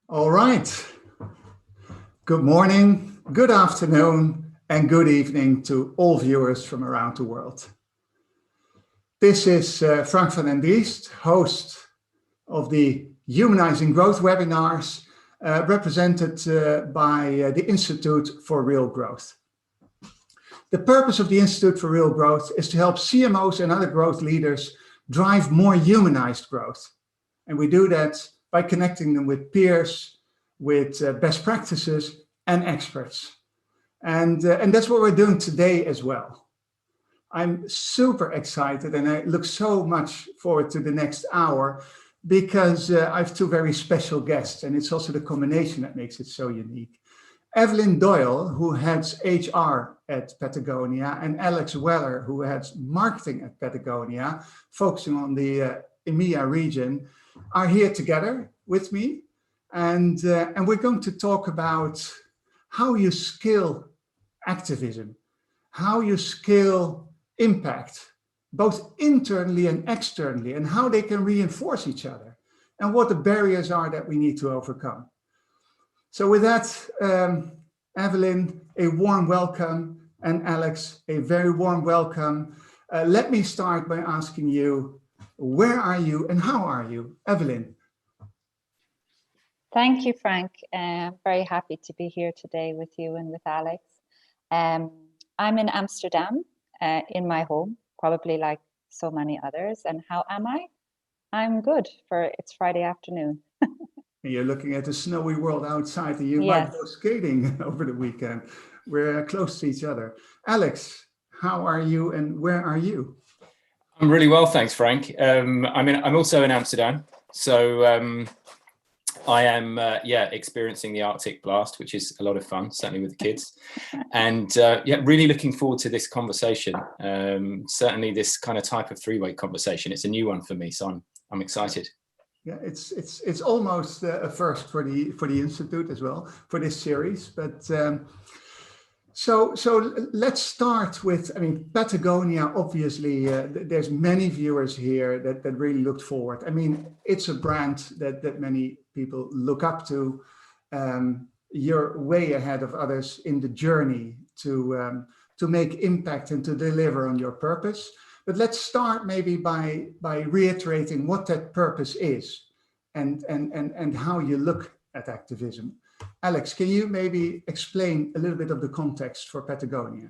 All right. Good morning, good afternoon, and good evening to all viewers from around the world. This is Frank van den Driest, host of the Humanizing Growth webinars, represented by the Institute for Real Growth. The purpose of the Institute for Real Growth is to help CMOs and other growth leaders drive more humanized growth. And we do that by connecting them with peers, with best practices and experts. And that's what we're doing today as well. I'm super excited and I look so much forward to the next hour because I have two very special guests, and it's also the combination that makes it so unique. Evelyn Doyle, who heads HR at Patagonia, and Alex Weller, who heads marketing at Patagonia, focusing on the EMEA region, are here together with me. And we're going to talk about how you scale activism, how you scale impact, both internally and externally, and how they can reinforce each other, and what the barriers are that we need to overcome. So with that, Evelyn, a warm welcome, and Alex, a very warm welcome. Let me start by asking you, where are you and how are you? Evelyn. Thank you, Frank. I'm very happy to be here today with you and with Alex. I'm in Amsterdam, in my home, probably like so many others. And how am I? I'm good, for it's Friday afternoon. You're looking at the snowy world outside, and you might go skating over the weekend. We're close to each other. Alex, how are you and where are you? I'm really well, thanks, Frank. I'm also in Amsterdam, so I am experiencing the Arctic blast, which is a lot of fun, certainly with the kids, and really looking forward to this conversation. Certainly, this kind of type of three-way conversation. It's a new one for me, so I'm excited. Yeah, it's almost a first for the Institute as well, for this series. But so let's start with, Patagonia, obviously, there's many viewers here that really looked forward. It's a brand that many people look up to. You're way ahead of others in the journey to make impact and to deliver on your purpose. But let's start maybe by reiterating what that purpose is and how you look at activism. Alex, can you maybe explain a little bit of the context for Patagonia?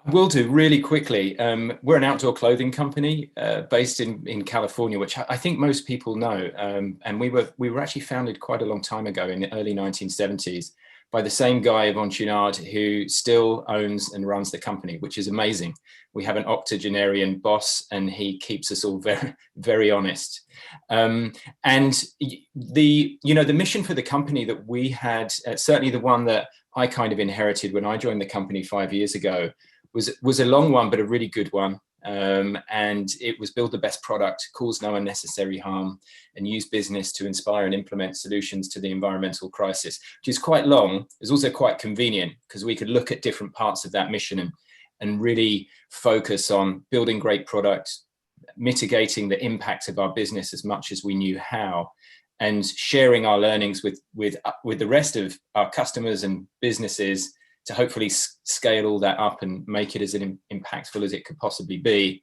I will do really quickly. We're an outdoor clothing company based in California, which I think most people know. And we were actually founded quite a long time ago in the early 1970s by the same guy, Yvon Chouinard, who still owns and runs the company, which is amazing. We have an octogenarian boss, and he keeps us all very, very honest. And the mission for the company that we had, certainly the one that I kind of inherited when I joined the company 5 years ago, was a long one, but a really good one. And it was build the best product, cause no unnecessary harm, and use business to inspire and implement solutions to the environmental crisis, which is quite long. It's also quite convenient because we could look at different parts of that mission and really focus on building great products, mitigating the impact of our business as much as we knew how, and sharing our learnings with the rest of our customers and businesses to hopefully scale all that up and make it as impactful as it could possibly be.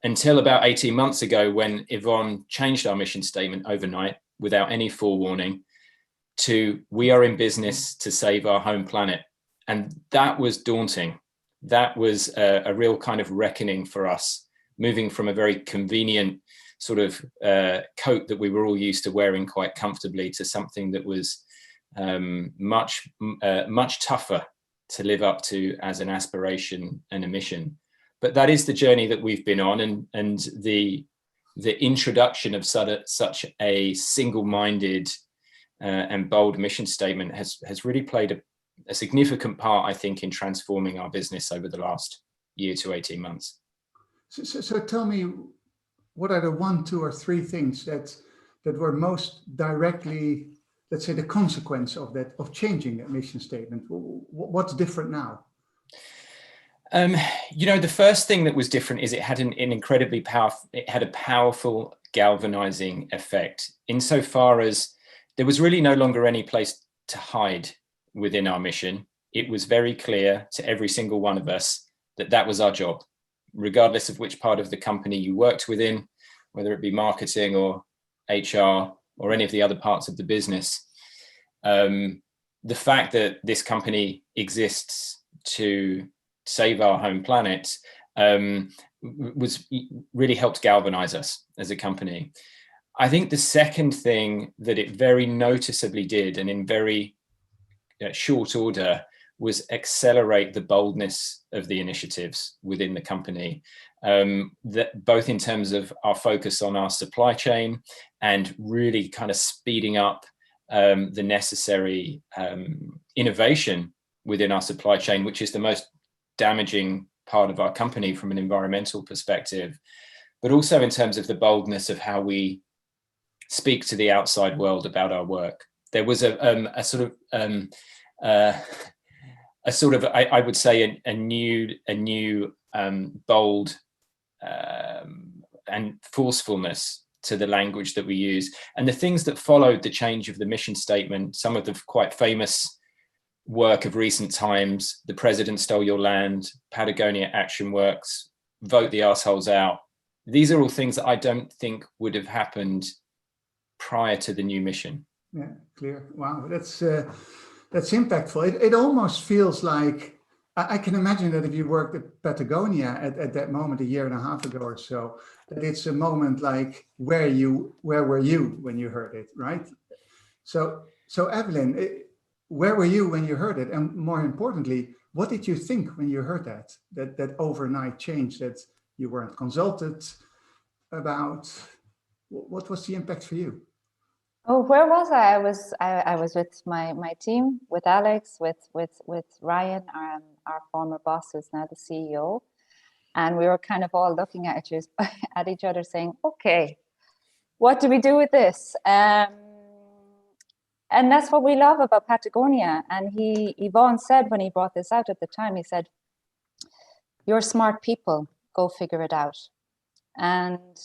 Until about 18 months ago, when Yvon changed our mission statement overnight without any forewarning to, we are in business to save our home planet. And that was daunting. That was a real kind of reckoning for us, moving from a very convenient sort of coat that we were all used to wearing quite comfortably to something that was much tougher to live up to as an aspiration and a mission. But that is the journey that we've been on, and the introduction of such a single-minded and bold mission statement has really played a significant part, I think, in transforming our business over the last year to 18 months. So tell me, what are the 1, 2, or 3 things that were most directly, let's say, the consequence of changing that mission statement? What's different now? The first thing that was different is it had an incredibly powerful, it had a powerful galvanizing effect insofar as there was really no longer any place to hide within our mission. It was very clear to every single one of us that that was our job, regardless of which part of the company you worked within, whether it be marketing or HR or any of the other parts of the business. The fact that this company exists to save our home planet was really helped galvanize us as a company. I think the second thing that it very noticeably did, and in very short order, was accelerate the boldness of the initiatives within the company, that both in terms of our focus on our supply chain and really kind of speeding up the necessary innovation within our supply chain, which is the most damaging part of our company from an environmental perspective, but also in terms of the boldness of how we speak to the outside world about our work. There was a sort of, I would say, a new bold and forcefulness to the language that we use. And the things that followed the change of the mission statement, some of the quite famous work of recent times, The President Stole Your Land, Patagonia Action Works, Vote the Arseholes Out. These are all things that I don't think would have happened prior to the new mission. Yeah, clear. Wow, that's impactful. It almost feels like, I can imagine that if you worked at Patagonia at that moment, a year and a half ago or so, that it's a moment like, where were you when you heard it, right? So Evelyn, where were you when you heard it? And more importantly, what did you think when you heard that overnight change that you weren't consulted about? What was the impact for you? Oh, where was I? I was with my team, with Alex, with Ryan, our former boss, who's now the CEO, and we were kind of all looking at each other, saying, "Okay, what do we do with this?" And that's what we love about Patagonia. And Yvonne said when he brought this out at the time, he said, "You're smart people, go figure it out." And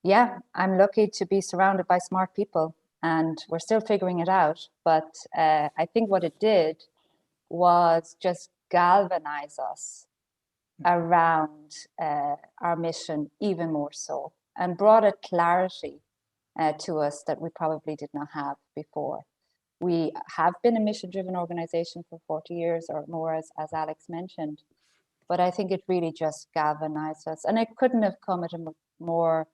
yeah, I'm lucky to be surrounded by smart people, and we're still figuring it out. But I think what it did was just galvanize us around our mission even more so, and brought a clarity to us that we probably did not have before. We have been a mission-driven organization for 40 years or more, as Alex mentioned, but I think it really just galvanized us. And it couldn't have come at a more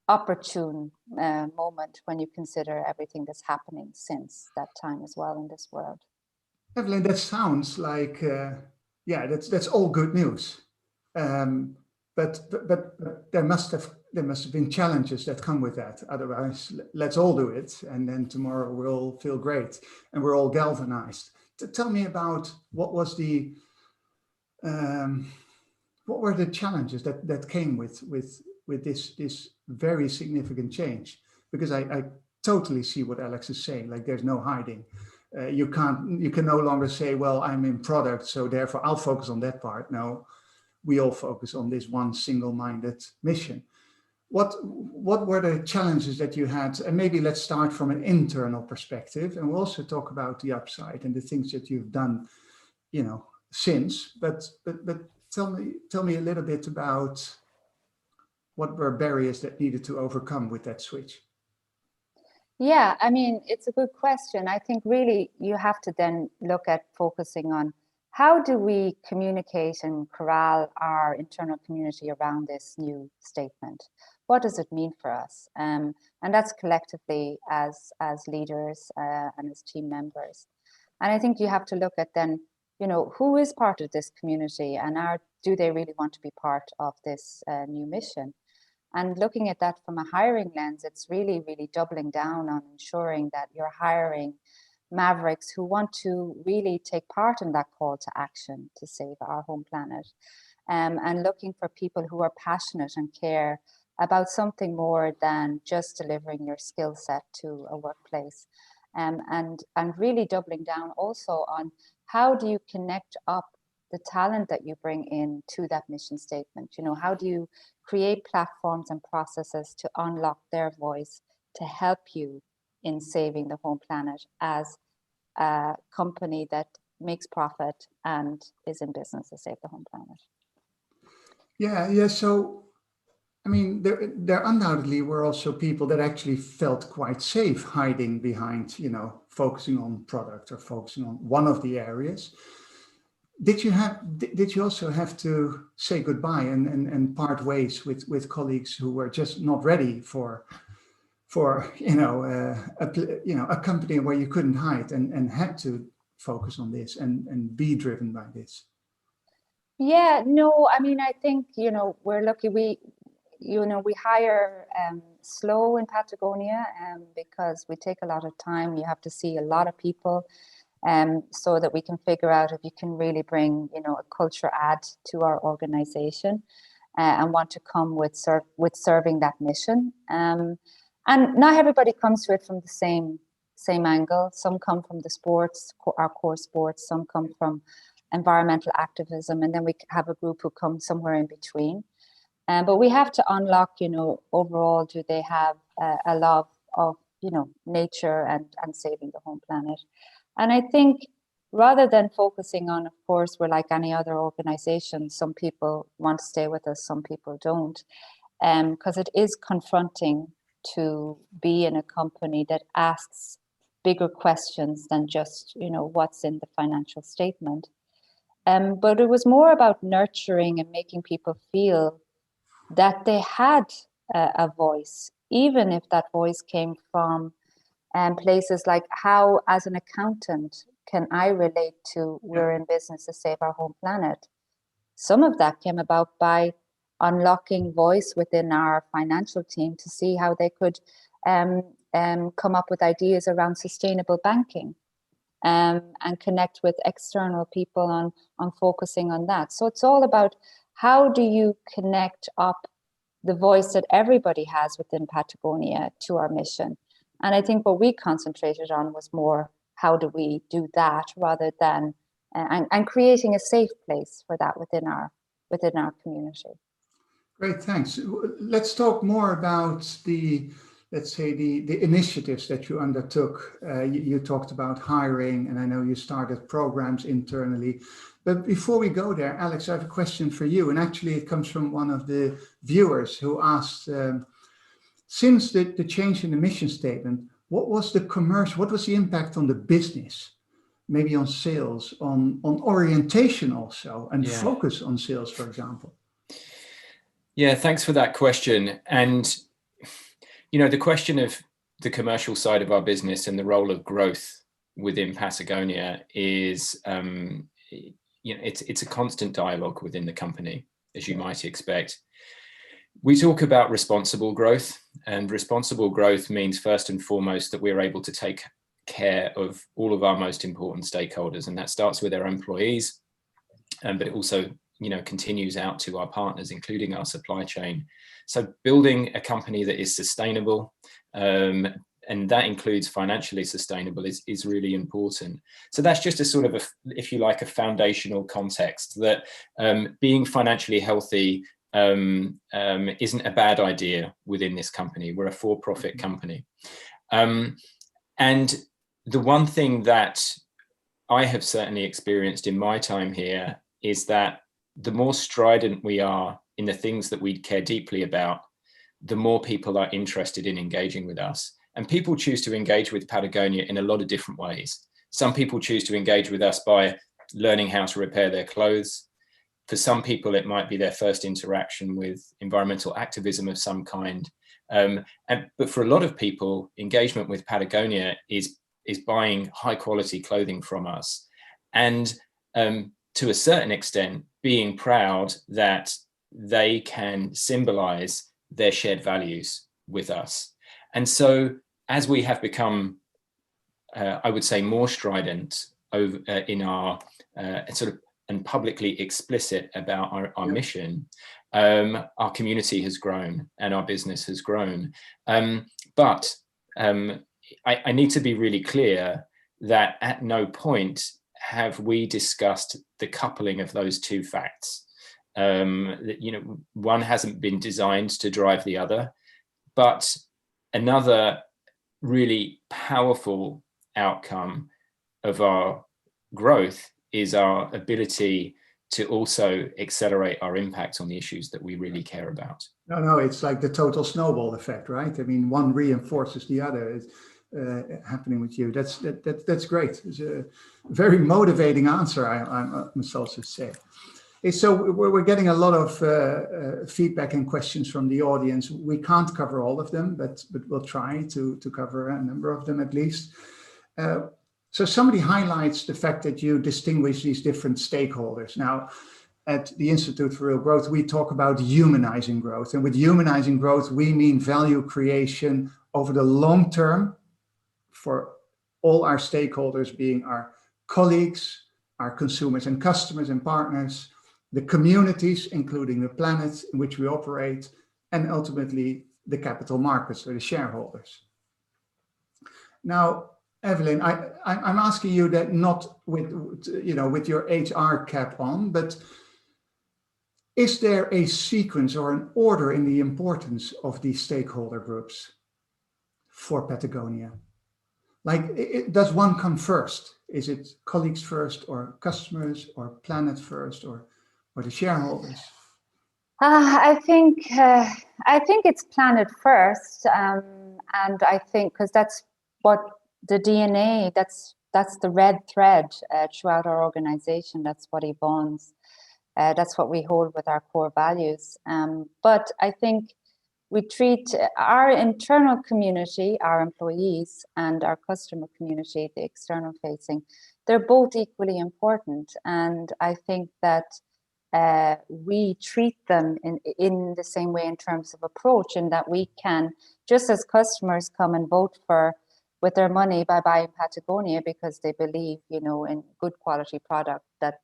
opportune moment when you consider everything that's happening since that time as well in this world. Evelyn, that sounds like, yeah, that's all good news. But there must have been challenges that come with that. Otherwise, let's all do it, and then tomorrow we'll feel great and we're all galvanized. Tell me about what were the challenges that came with this very significant change? Because I totally see what Alex is saying. Like, there's no hiding. You can no longer say, well, I'm in product, so therefore I'll focus on that part. No, we all focus on this one single-minded mission. What were the challenges that you had? And maybe let's start from an internal perspective, and we'll also talk about the upside and the things that you've done, since. But tell me a little bit about what were barriers that needed to overcome with that switch. Yeah, I mean, it's a good question. I think really you have to then look at focusing on how do we communicate and corral our internal community around this new statement? What does it mean for us? And that's collectively as leaders and as team members. And I think you have to look at then, who is part of this community, and do they really want to be part of this new mission? And looking at that from a hiring lens, it's really, really doubling down on ensuring that you're hiring mavericks who want to really take part in that call to action to save our home planet, and looking for people who are passionate and care about something more than just delivering your skill set to a workplace, and really doubling down also on how do you connect up the talent that you bring in to that mission statement. How do you create platforms and processes to unlock their voice to help you in saving the home planet as a company that makes profit and is in business to save the home planet. Yeah. So, I mean, there undoubtedly were also people that actually felt quite safe hiding behind, focusing on product or focusing on one of the areas. Did you also have to say goodbye and part ways with colleagues who were just not ready for a company where you couldn't hide and had to focus on this and be driven by this? Yeah, no, I mean, I think, we're lucky. We hire slow in Patagonia because we take a lot of time. You have to see a lot of people so that we can figure out if you can really bring, a culture add to our organization and want to come with serving that mission. And not everybody comes to it from the same angle. Some come from the sports, our core sports. Some come from environmental activism, and then we have a group who come somewhere in between. But we have to unlock, overall, do they have a love of, nature and saving the home planet? And I think rather than focusing on, of course, we're like any other organization. Some people want to stay with us, some people don't, because it is confronting to be in a company that asks bigger questions than just, what's in the financial statement. But it was more about nurturing and making people feel that they had a voice, even if that voice came from places like, how, as an accountant, can I relate to we're in business to save our home planet? Some of that came about by unlocking voice within our financial team to see how they could come up with ideas around sustainable banking. And connect with external people on focusing on that. So it's all about how do you connect up the voice that everybody has within Patagonia to our mission. And I think what we concentrated on was more, how do we do that rather than, and creating a safe place for that within our community. Great, thanks. Let's talk more about let's say the initiatives that you undertook. You talked about hiring, and I know you started programs internally. But before we go there, Alex, I have a question for you. And actually it comes from one of the viewers who asked, since the change in the mission statement, what was the impact on the business? Maybe on sales, on orientation also, and focus on sales, for example. Yeah, thanks for that question. And the question of the commercial side of our business and the role of growth within Patagonia is, it's a constant dialogue within the company, as you might expect. We talk about responsible growth, and responsible growth means first and foremost that we're able to take care of all of our most important stakeholders, and that starts with our employees, but it also continues out to our partners, including our supply chain. So building a company that is sustainable, and that includes financially sustainable, is really important. So that's just a sort of, if you like, a foundational context that being financially healthy isn't a bad idea within this company. We're a for-profit company. And the one thing that I have certainly experienced in my time here is that the more strident we are in the things that we care deeply about, the more people are interested in engaging with us. And people choose to engage with Patagonia in a lot of different ways. Some people choose to engage with us by learning how to repair their clothes. For some people, it might be their first interaction with environmental activism of some kind. But for a lot of people, engagement with Patagonia is buying high quality clothing from us. And to a certain extent, being proud that they can symbolize their shared values with us. And so as we have become, I would say, more strident in our sort of and publicly explicit about our mission, our community has grown and our business has grown. But I need to be really clear that at no point have we discussed the coupling of those two facts. One hasn't been designed to drive the other, but another really powerful outcome of our growth is our ability to also accelerate our impact on the issues that we really care about. No, it's like the total snowball effect, right? I mean, one reinforces the other. It's happening with you. That's great. It's a very motivating answer, I must also say. So we're getting a lot of feedback and questions from the audience. We can't cover all of them, but we'll try to cover a number of them at least. So somebody highlights the fact that you distinguish these different stakeholders. Now, at the Institute for Real Growth, we talk about humanizing growth. And with humanizing growth, we mean value creation over the long term for all our stakeholders, being our colleagues, our consumers and customers and partners, the communities, including the planet in which we operate, and ultimately the capital markets or the shareholders. Now, Evelyn, I'm asking you that not with your HR cap on, but is there a sequence or an order in the importance of these stakeholder groups for Patagonia? Like, does one come first? Is it colleagues first, or customers, or planet first, or the shareholders? I think it's planet first, and I think because that's what the DNA, that's the red thread throughout our organization. That's what he bonds. That's what we hold with our core values. But I think we treat our internal community, our employees, and our customer community, the external facing, they're both equally important. And I think that we treat them in the same way in terms of approach, in that we can, just as customers come and vote with their money by buying Patagonia because they believe, in good quality product that,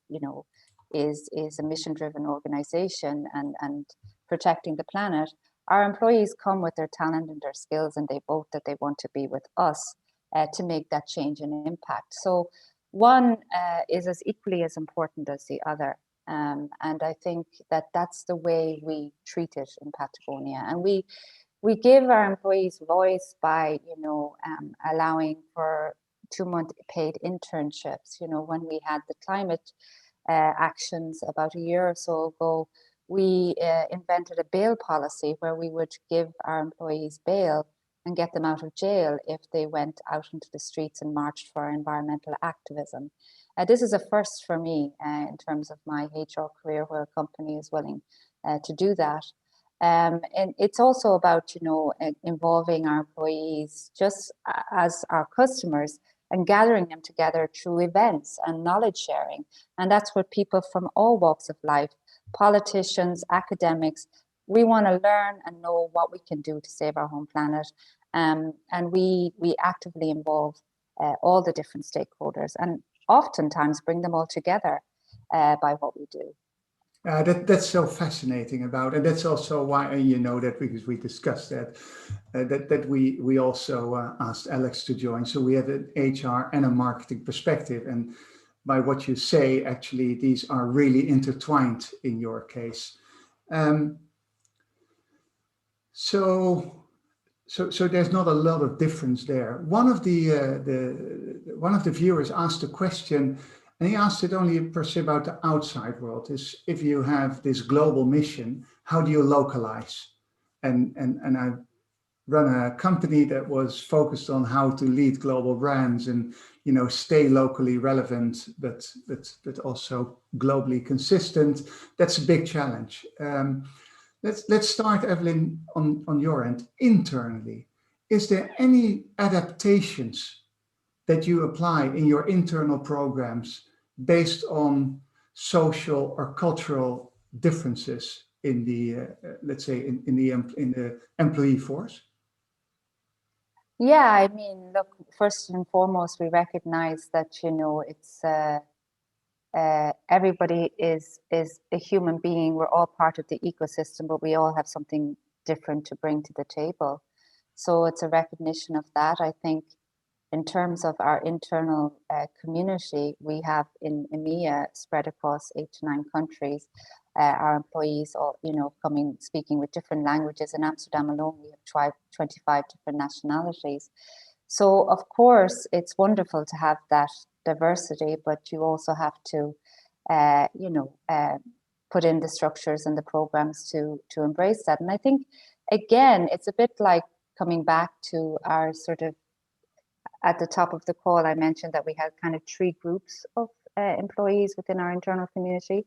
is a mission-driven organization and protecting the planet. Our employees come with their talent and their skills, and they vote that they want to be with us to make that change and impact. So one is as equally as important as the other. And I think that that's the way we treat it in Patagonia. And we give our employees voice by, allowing for 2-month paid internships. When we had the climate actions about a year or so ago, we invented a bail policy where we would give our employees bail and get them out of jail if they went out into the streets and marched for environmental activism. This is a first for me in terms of my HR career, where a company is willing to do that. And it's also about, involving our employees just as our customers and gathering them together through events and knowledge sharing. And that's what people from all walks of life, politicians, academics, we want to learn and know what we can do to save our home planet. And we actively involve all the different stakeholders and oftentimes bring them all together by what we do. That's so fascinating about, and that's also why that, because we discussed that we also asked Alex to join. So we have an HR and a marketing perspective, and by what you say, actually these are really intertwined in your case. So there's not a lot of difference there. One of the viewers asked a question. And he asked it only per se about the outside world, is if you have this global mission, how do you localize? And I run a company that was focused on how to lead global brands and, stay locally relevant, but also globally consistent. That's a big challenge. Let's start, Evelyn, on your end, internally. Is there any adaptations that you apply in your internal programs based on social or cultural differences in the, let's say, in the employee force? Yeah, I mean, look, first and foremost, we recognize that, it's everybody is a human being. We're all part of the ecosystem, but we all have something different to bring to the table. So it's a recognition of that. I think in terms of our internal community, we have in EMEA spread across 8 to 9 countries, our employees, or speaking with different languages. In Amsterdam alone, we have 25 different nationalities. So of course, it's wonderful to have that diversity, but you also have to, put in the structures and the programs to embrace that. And I think, again, it's a bit like coming back to our sort of, at the top of the call, I mentioned that we had kind of 3 groups of employees within our internal community.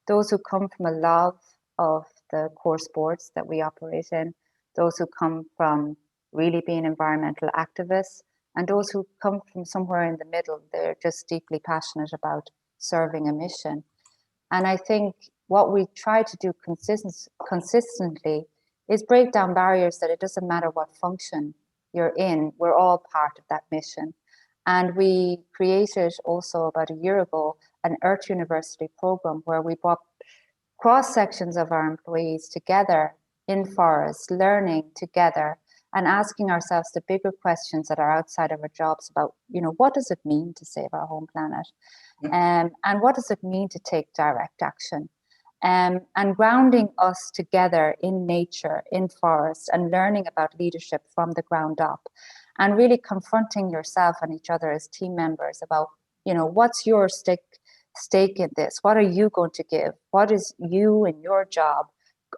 Those who come from a love of the core sports that we operate in, those who come from really being environmental activists, and those who come from somewhere in the middle. They're just deeply passionate about serving a mission. And I think what we try to do consistently is break down barriers, that it doesn't matter what function you're in, we're all part of that mission. And we created also about a year ago an Earth University program where we brought cross sections of our employees together in forests, learning together and asking ourselves the bigger questions that are outside of our jobs about, what does it mean to save our home planet? And what does it mean to take direct action? And grounding us together in nature, in forests, and learning about leadership from the ground up, and really confronting yourself and each other as team members about, what's your stake in this? What are you going to give? What is you and your job?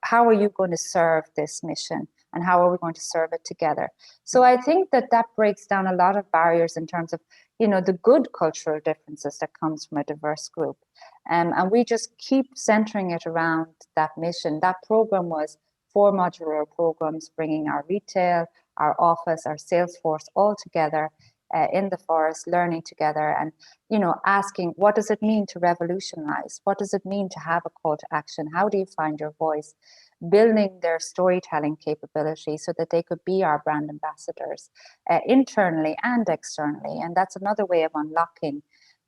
How are you going to serve this mission? And how are we going to serve it together? So I think that breaks down a lot of barriers in terms of, the good cultural differences that comes from a diverse group. And we just keep centering it around that mission. That program was 4 modular programs, bringing our retail, our office, our sales force all together in the forest, learning together and, asking, what does it mean to revolutionize? What does it mean to have a call to action? How do you find your voice? Building their storytelling capability so that they could be our brand ambassadors internally and externally. And that's another way of unlocking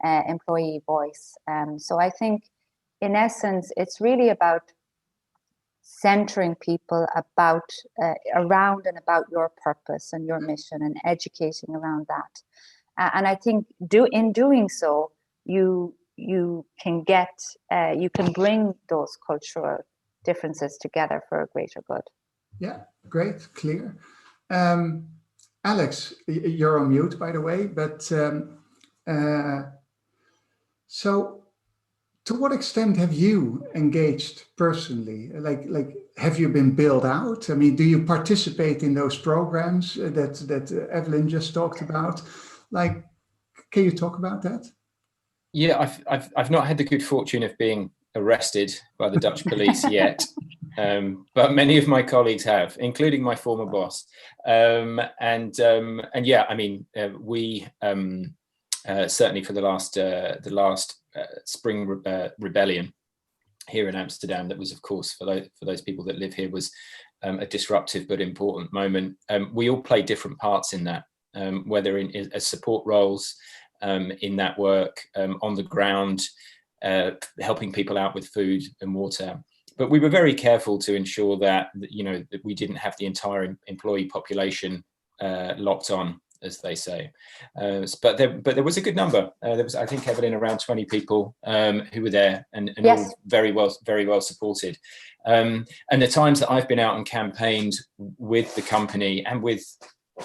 employee voice. So I think, in essence, it's really about centering people about around and about your purpose and your mission, and educating around that. And I think in doing so, you can bring those cultural differences together for a greater good. Yeah, great, clear. Alex, you're on mute, by the way, but so to what extent have you engaged personally? Like, have you been built out? I mean, do you participate in those programs that Evelyn just talked about? Like, can you talk about that? Yeah, I've not had the good fortune of being arrested by the Dutch police yet, but many of my colleagues have, including my former boss. And yeah, I mean, we certainly for the last spring rebellion here in Amsterdam, that was, of course, for those people that live here, was a disruptive but important moment. We all play different parts in that, whether as support roles in that work, on the ground, helping people out with food and water. But we were very careful to ensure that that we didn't have the entire employee population locked on, as they say. But there was a good number. There was, I think, Evelyn, around 20 people who were there, and yes, all very well supported. And the times that I've been out and campaigned with the company and with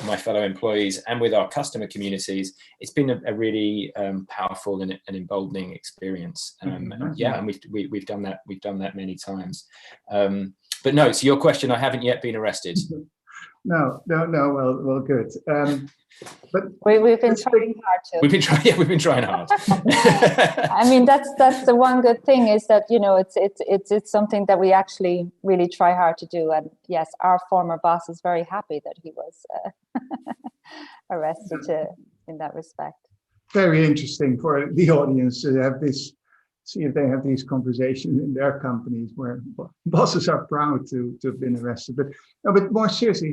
my fellow employees and with our customer communities, it's been a really powerful and emboldening experience. Yeah, and we've done that many times. But no, to your question, I haven't yet been arrested. No. Well, good. But we've been trying hard to. We've been trying hard. I mean, that's the one good thing, is that it's something that we actually really try hard to do. And yes, our former boss is very happy that he was arrested in that respect. Very interesting for the audience to have this. See if they have these conversations in their companies where bosses are proud to have been arrested. But more seriously,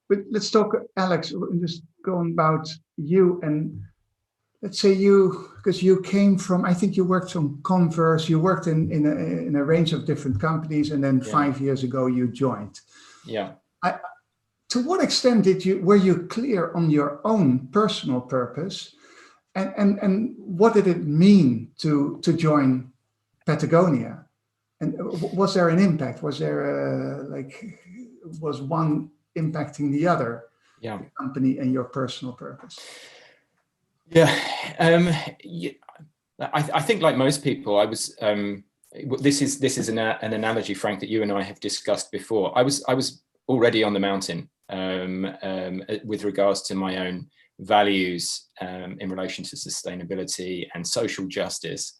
but let's talk, Alex, just going about you, and let's say because you came from, I think you worked on Converse, you worked in a range of different companies, and then 5 years ago you joined. Yeah. To what extent were you clear on your own personal purpose? And what did it mean to join Patagonia? And was there an impact? Was there was one impacting the other? Yeah. The company and your personal purpose? Yeah. I think like most people, I was, this is an analogy, Frank, that you and I have discussed before. I was already on the mountain with regards to my own values in relation to sustainability and social justice.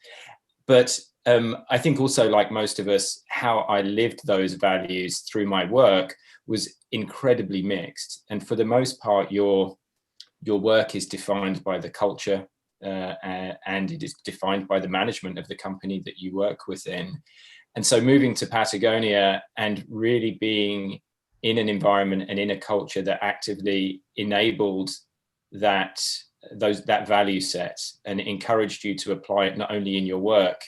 But I think also, like most of us, how I lived those values through my work was incredibly mixed. And for the most part, your work is defined by the culture and it is defined by the management of the company that you work within. And so moving to Patagonia and really being in an environment and in a culture that actively enabled that value set and encouraged you to apply it not only in your work,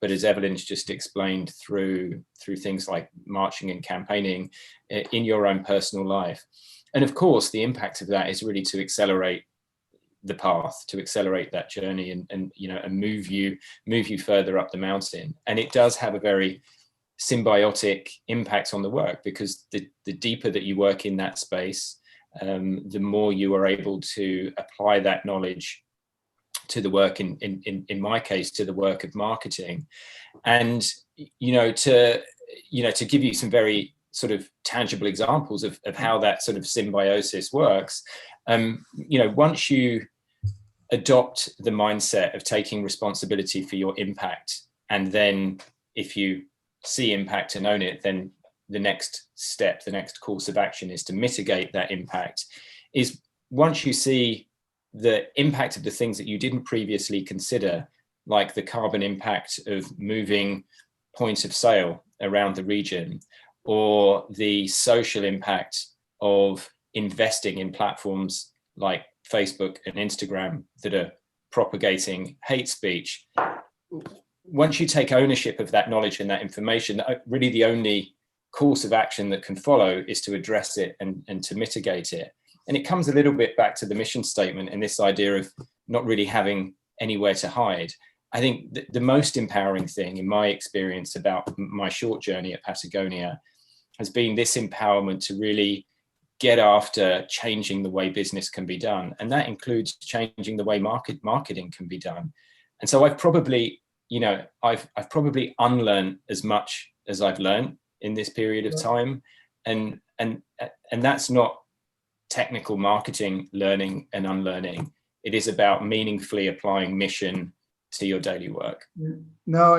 but as Evelyn's just explained, through things like marching and campaigning in your own personal life. And of course, the impact of that is really to accelerate the path, to accelerate that journey and move you further up the mountain. And it does have a very symbiotic impact on the work, because the deeper that you work in that space, the more you are able to apply that knowledge to the work, in my case, to the work of marketing. And to give you some very sort of tangible examples of how that sort of symbiosis works, once you adopt the mindset of taking responsibility for your impact, and then if you see impact and own it, then the next step, the next course of action is to mitigate that impact. Is once you see the impact of the things that you didn't previously consider, like the carbon impact of moving points of sale around the region, or the social impact of investing in platforms like Facebook and Instagram that are propagating hate speech. Once you take ownership of that knowledge and that information, really the only course of action that can follow is to address it and to mitigate it. And it comes a little bit back to the mission statement and this idea of not really having anywhere to hide. I think the most empowering thing in my experience about my short journey at Patagonia has been this empowerment to really get after changing the way business can be done. And that includes changing the way marketing can be done. And so I've probably, I've probably unlearned as much as I've learned in this period of time. And that's not technical marketing learning and unlearning. It is about meaningfully applying mission to your daily work. No,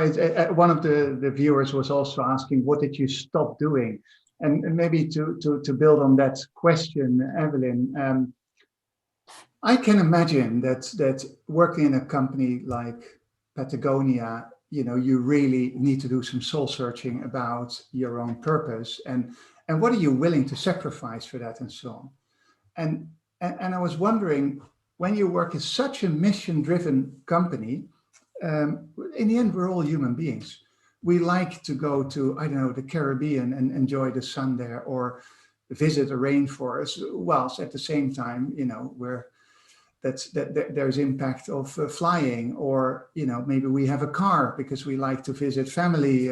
one of the viewers was also asking, what did you stop doing? And maybe to build on that question, Evelyn, I can imagine that working in a company like Patagonia, you really need to do some soul searching about your own purpose and what are you willing to sacrifice for that and so on. And I was wondering, when you work in such a mission-driven company, in the end, we're all human beings. We like to go to, I don't know, the Caribbean and enjoy the sun there, or visit a rainforest, whilst at the same time, there's impact of flying, or maybe we have a car because we like to visit family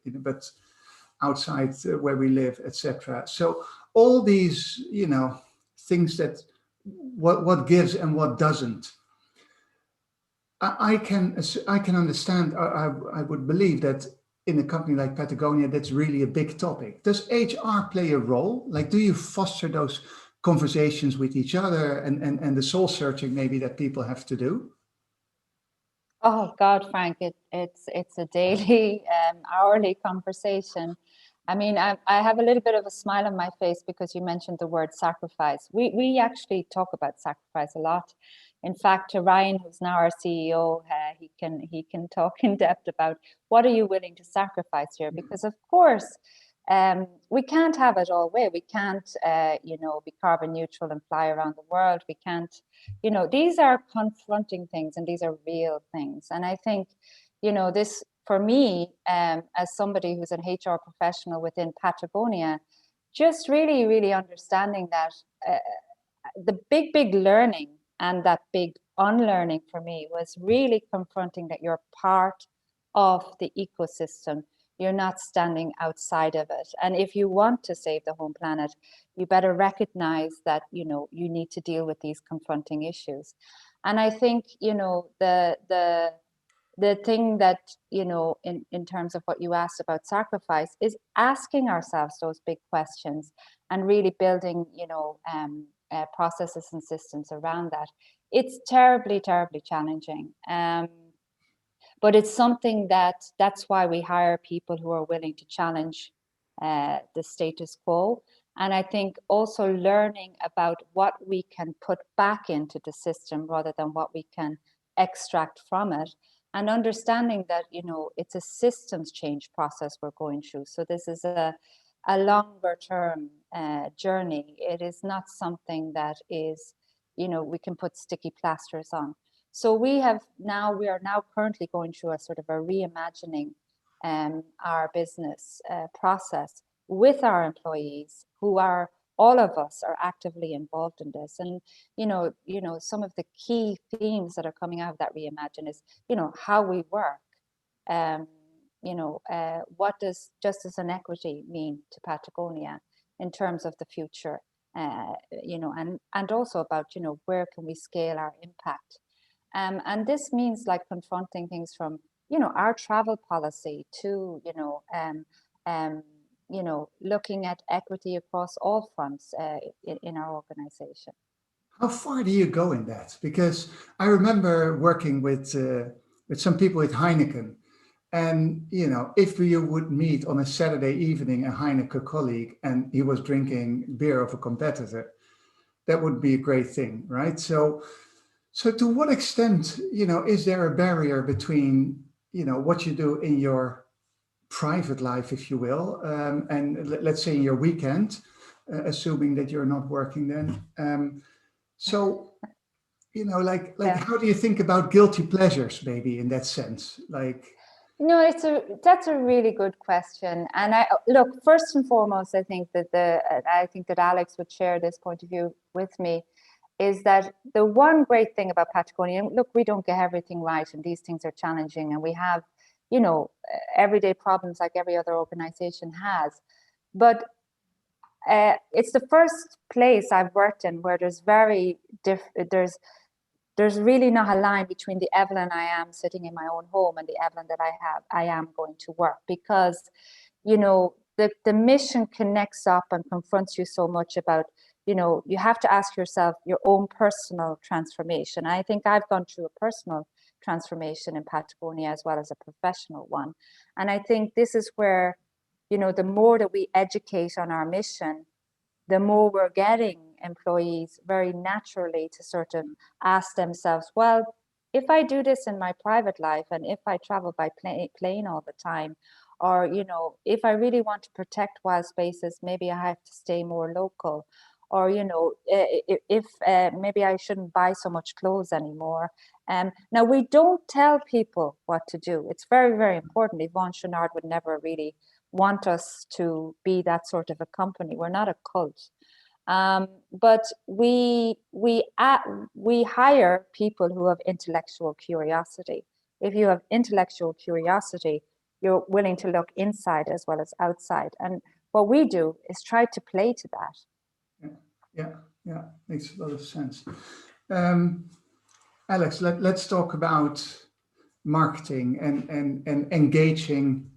but outside where we live, etc. So all these things that what gives and what doesn't. I can understand. I would believe that in a company like Patagonia, that's really a big topic. Does HR play a role? Like, do you foster those conversations with each other and the soul searching maybe that people have to do? Oh God, Frank, it's a daily, hourly conversation. I mean, I have a little bit of a smile on my face because you mentioned the word sacrifice. We actually talk about sacrifice a lot. In fact, to Ryan, who's now our CEO, he can talk in depth about what are you willing to sacrifice here? Because of course, we can't have it all way. We can't, be carbon neutral and fly around the world. We can't, these are confronting things and these are real things. And I think, this, for me, as somebody who's an HR professional within Patagonia, just really, really understanding that the big learning and that big unlearning for me was really confronting that you're part of the ecosystem. You're not standing outside of it. And if you want to save the home planet, you better recognize that, you know, you need to deal with these confronting issues. And I think, you know, the thing that, you know, in terms of what you asked about sacrifice, is asking ourselves those big questions and really building, you know, processes and systems around that. It's terribly, terribly challenging. But it's something that's why we hire people who are willing to challenge the status quo. And I think also learning about what we can put back into the system rather than what we can extract from it, and understanding that, you know, it's a systems change process we're going through. So this is a longer term journey. It is not something that is, you know, we can put sticky plasters on. So we are now currently going through a sort of a reimagining our business process with our employees, who are, all of us are actively involved in this. And you know, some of the key themes that are coming out of that reimagine is, you know, how we work. You know, what does justice and equity mean to Patagonia in terms of the future? You know, and also about, you know, where can we scale our impact? And this means like confronting things from, you know, our travel policy to, you know, looking at equity across all fronts in our organization. How far do you go in that? Because I remember working with some people at Heineken, and you know, if you would meet on a Saturday evening a Heineken colleague and he was drinking beer of a competitor, that would be a great thing, right? So to what extent, you know, is there a barrier between, you know, what you do in your private life, if you will, and let's say in your weekend, assuming that you're not working then. So, you know, like Yeah. how do you think about guilty pleasures, maybe in that sense? Like, no, that's a really good question. And I look, first and foremost, I think that Alex would share this point of view with me, is that the one great thing about Patagonia, look, we don't get everything right, and these things are challenging, and we have, you know, everyday problems like every other organization has. But it's the first place I've worked in where there's there's really not a line between the Evelyn I am sitting in my own home and the Evelyn that I am going to work, because, you know, the mission connects up and confronts you so much about, you know, you have to ask yourself your own personal transformation. I think I've gone through a personal transformation in Patagonia as well as a professional one. And I think this is where, you know, the more that we educate on our mission, the more we're getting employees very naturally to sort of ask themselves, well, if I do this in my private life, and if I travel by plane all the time, or, you know, if I really want to protect wild spaces, maybe I have to stay more local. Or, you know, if maybe I shouldn't buy so much clothes anymore. Now, we don't tell people what to do. It's very, very important. Yvonne Chouinard would never really want us to be that sort of a company. We're not a cult. But we hire people who have intellectual curiosity. If you have intellectual curiosity, you're willing to look inside as well as outside. And what we do is try to play to that. Yeah, makes a lot of sense. Alex, let's talk about marketing and engaging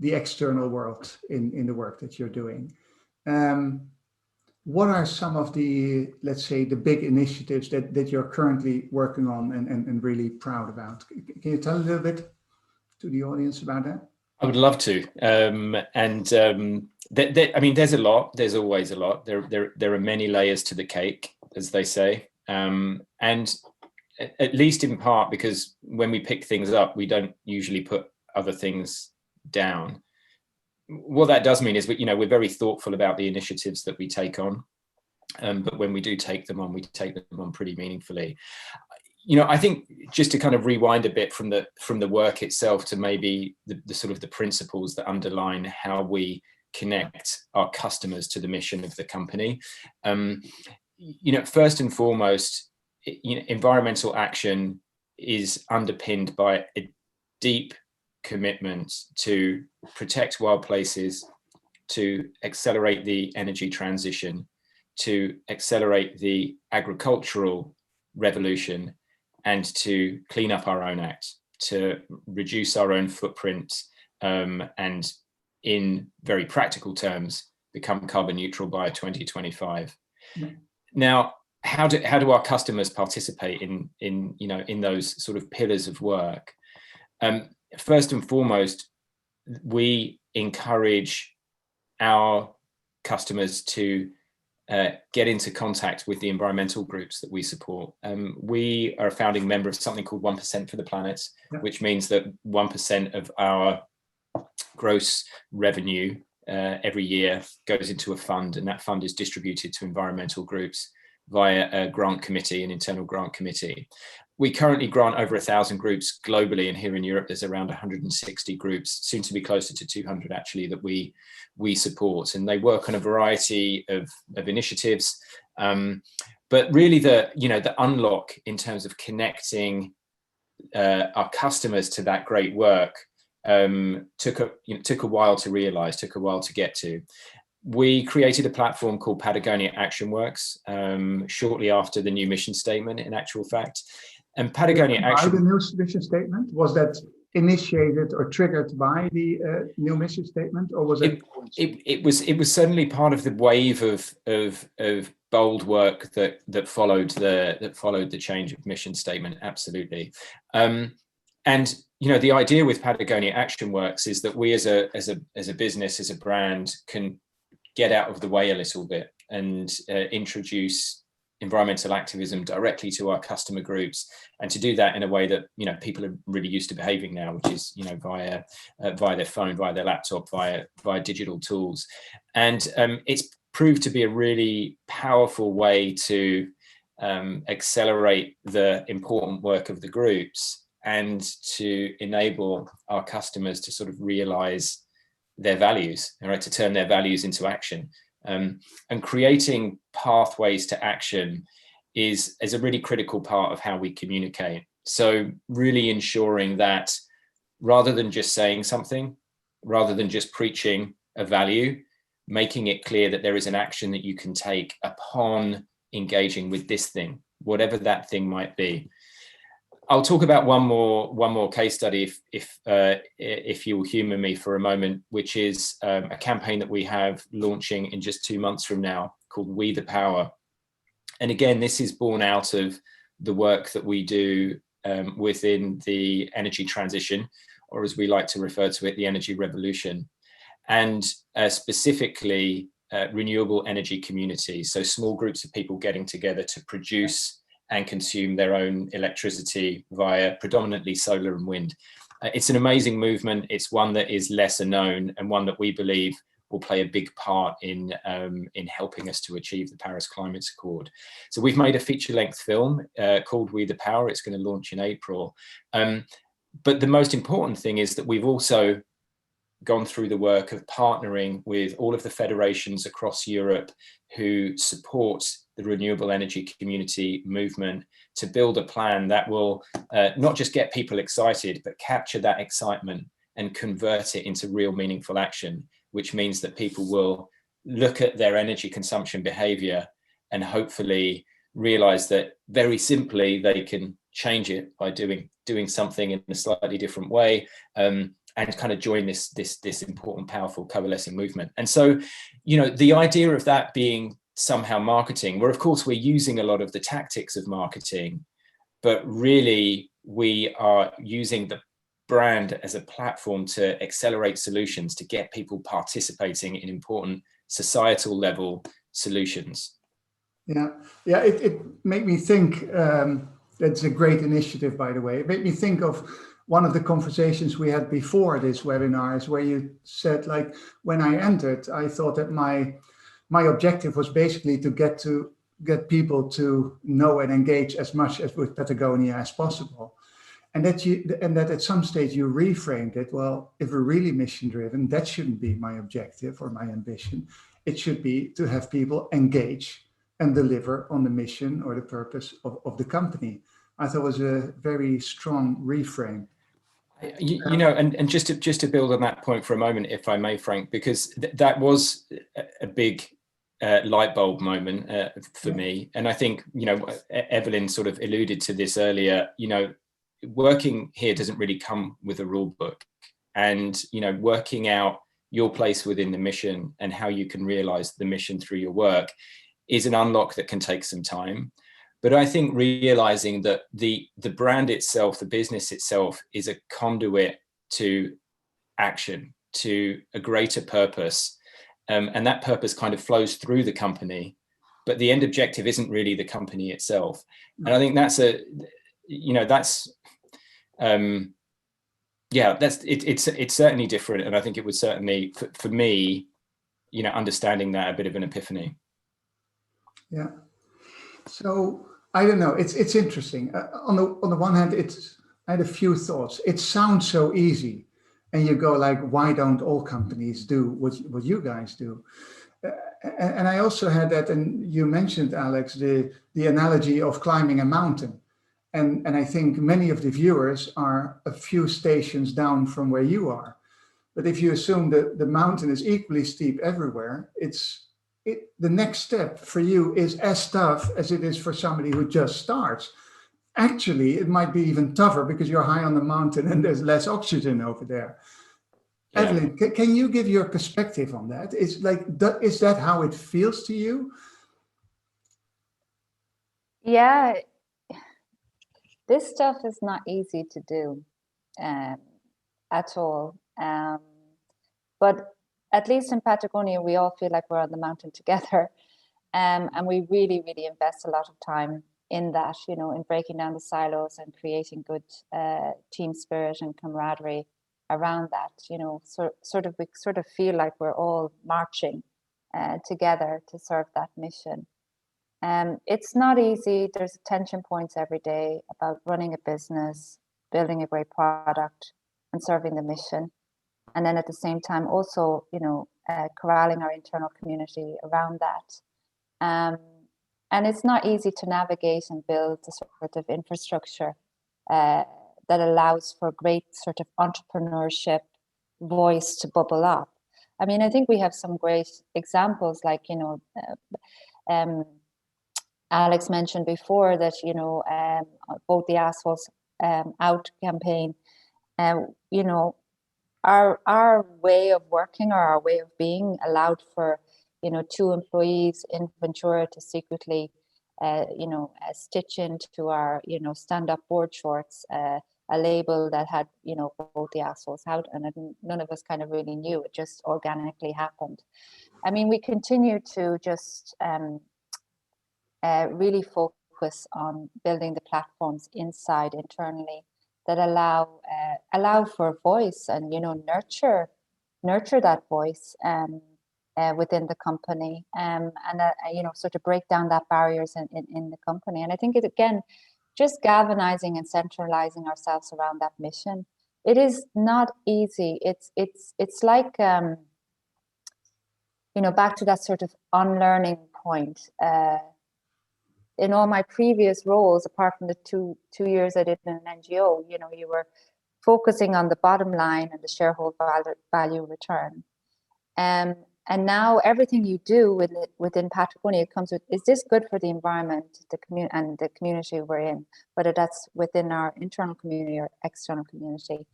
the external world in the work that you're doing. What are some of the, let's say, the big initiatives that you're currently working on and really proud about? Can you tell a little bit to the audience about that? I would love to. I mean, there's a lot. There's always a lot. There are many layers to the cake, as they say. And at least in part because when we pick things up, we don't usually put other things down. What that does mean is we're very thoughtful about the initiatives that we take on. But when we do take them on, we take them on pretty meaningfully. I think just to kind of rewind a bit from the work itself to maybe the sort of the principles that underline how we connect our customers to the mission of the company. First and foremost, environmental action is underpinned by a deep commitment to protect wild places, to accelerate the energy transition, to accelerate the agricultural revolution, and to clean up our own act, to reduce our own footprint, and in very practical terms, become carbon neutral by 2025. Yeah. Now, how do our customers participate in those sort of pillars of work? First and foremost, we encourage our customers to get into contact with the environmental groups that we support. We are a founding member of something called 1% for the Planet, yeah, which means that 1% of our gross revenue every year goes into a fund, and that fund is distributed to environmental groups via a grant committee, an internal grant committee. We currently grant over 1,000 groups globally, and here in Europe there's around 160 groups, soon to be closer to 200 actually, that we support, and they work on a variety of initiatives. But really the unlock in terms of connecting our customers to that great work took a while to realize, took a while to get to. We created a platform called Patagonia Action Works shortly after the new mission statement, in actual fact. And Patagonia Action... By the new mission statement? Was that initiated or triggered by the new mission statement, or was it? It was certainly part of the wave of bold work that followed the change of mission statement. Absolutely. And the idea with Patagonia Action Works is that we as a business, as a brand, can get out of the way a little bit and introduce environmental activism directly to our customer groups, and to do that in a way that people are really used to behaving now, which is via their phone, via their laptop, via digital tools. And it's proved to be a really powerful way to accelerate the important work of the groups and to enable our customers to sort of realize their values, right, to turn their values into action. And creating pathways to action is a really critical part of how we communicate. So really ensuring that rather than just saying something, rather than just preaching a value, making it clear that there is an action that you can take upon engaging with this thing, whatever that thing might be. I'll talk about one more case study if you'll humor me for a moment, which is a campaign that we have launching in just 2 months from now called We the Power. And again, this is born out of the work that we do within the energy transition, or as we like to refer to it, the energy revolution, and specifically renewable energy communities. So small groups of people getting together to produce and consume their own electricity via predominantly solar and wind. It's an amazing movement. It's one that is lesser known, and one that we believe will play a big part in helping us to achieve the Paris Climate Accord. So we've made a feature-length film called We the Power. It's going to launch in April. But the most important thing is that we've also gone through the work of partnering with all of the federations across Europe who support the renewable energy community movement to build a plan that will not just get people excited, but capture that excitement and convert it into real meaningful action, which means that people will look at their energy consumption behavior and hopefully realize that very simply they can change it by doing something in a slightly different way, and kind of join this important, powerful coalescing movement. And so, the idea of that being somehow marketing, where of course we're using a lot of the tactics of marketing, but really we are using the brand as a platform to accelerate solutions, to get people participating in important societal level solutions. Yeah, it made me think, that's a great initiative, by the way. It made me think of one of the conversations we had before this webinar, is where you said, like, when I entered, I thought that my objective was basically to get people to know and engage as much as with Patagonia as possible. And that at some stage you reframed it. Well, if we're really mission driven, that shouldn't be my objective or my ambition. It should be to have people engage and deliver on the mission or the purpose of the company. I thought it was a very strong reframe. You know, and just to build on that point for a moment, if I may, Frank, because that was a big light bulb moment for me. And I think, you know, Evelyn sort of alluded to this earlier, you know, working here doesn't really come with a rule book. And, you know, working out your place within the mission and how you can realize the mission through your work is an unlock that can take some time. But I think realizing that the brand itself, the business itself, is a conduit to action, to a greater purpose. And that purpose kind of flows through the company, but the end objective isn't really the company itself. And I think that's it's certainly different. And I think it was certainly, for me, you know, understanding that, a bit of an epiphany. Yeah. So I don't know. It's interesting. On the one hand, I had a few thoughts. It sounds so easy, and you go like, why don't all companies do what you guys do? And I also had that, and you mentioned, Alex, the analogy of climbing a mountain, and I think many of the viewers are a few stations down from where you are. But if you assume that the mountain is equally steep everywhere, the next step for you is as tough as it is for somebody who just starts. Actually, it might be even tougher because you're high on the mountain and there's less oxygen over there. Yeah. Evelyn, can you give your perspective on that? Is that how it feels to you? Yeah, this stuff is not easy to do at all. But at least in Patagonia, we all feel like we're on the mountain together. And we really, really invest a lot of time in that, you know, in breaking down the silos and creating good team spirit and camaraderie around that, you know, we sort of feel like we're all marching together to serve that mission. It's not easy. There's tension points every day about running a business, building a great product, and serving the mission. And then at the same time, also, you know, corralling our internal community around that. And it's not easy to navigate and build the sort of infrastructure that allows for great sort of entrepreneurship voice to bubble up. I mean, I think we have some great examples, like, you know, Alex mentioned before that, you know, both the Assholes Out campaign, you know, our way of working or our way of being allowed for, you know, 2 employees in Ventura to secretly, you know, stitch into our, you know, stand-up board shorts, a label that had, you know, both the Assholes Out, and none of us kind of really knew. It just organically happened. I mean, we continue to just really focus on building the platforms inside internally that allow for a voice and, you know, nurture that voice within the company, and you know, sort of break down that barriers in the company. And I think it, again, just galvanizing and centralizing ourselves around that mission. It is not easy. It's like, you know, back to that sort of unlearning point. In all my previous roles, apart from the two years I did in an NGO, you know, you were focusing on the bottom line and the shareholder value return. And now everything you do within Patagonia comes with, is this good for the environment, the community we're in, whether that's within our internal community or external community.